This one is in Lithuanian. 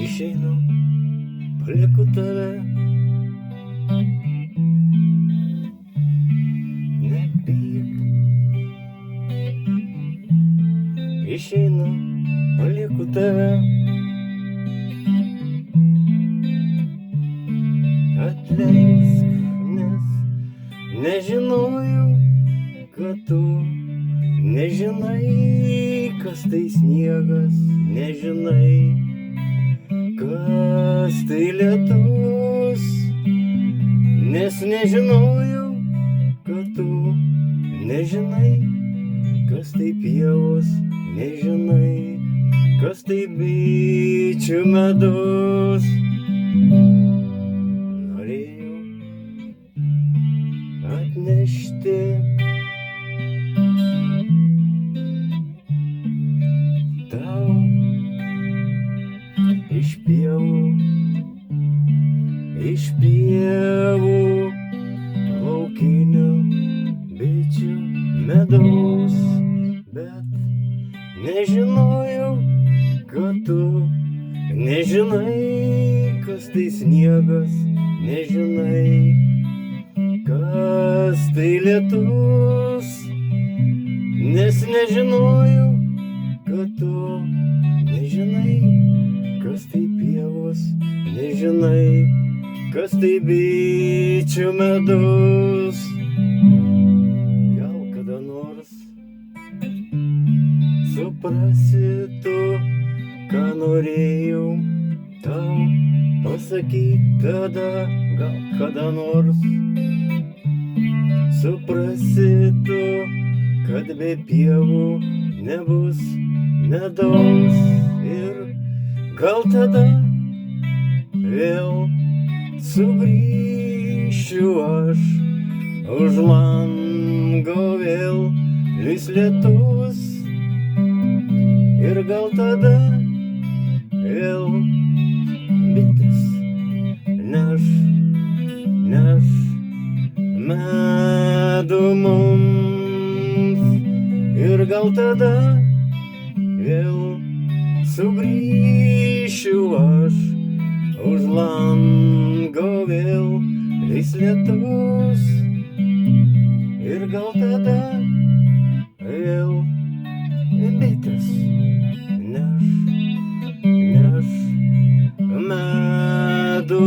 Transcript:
Išeinu, palieku tave, nebijok. Išeinu, palieku tave, atleisk, nes nežinojau, kad tu nežinai, kas tai sniegas, nežinai, kas tai lietus, nes nežinojau, kad tu nežinai, kas tai pievos, nežinai, kas tai bičių medus. Norėjau atnešti tau iš pievų laukinių bičių medaus, bet nežinojau, kad tu nežinai, kas tai sniegas, nežinai, kas tai lietus, nes nežinojau, kad tu nežinai, kas tai pievos, nežinai, kas tai bičių medus. Gal kada nors suprasi tu, ką norėjau tau pasakyti tada, gal kada nors suprasi tu, kad be pievų nebus medaus ir gal tada vėl sugrįšiu aš, už lango vėl lys lietus ir gal tada vėl bitės neš medų mums ir gal tada vėl sugrįšiu aš, už lango vėl lys lietus ir gal tada vėl bitės neš medų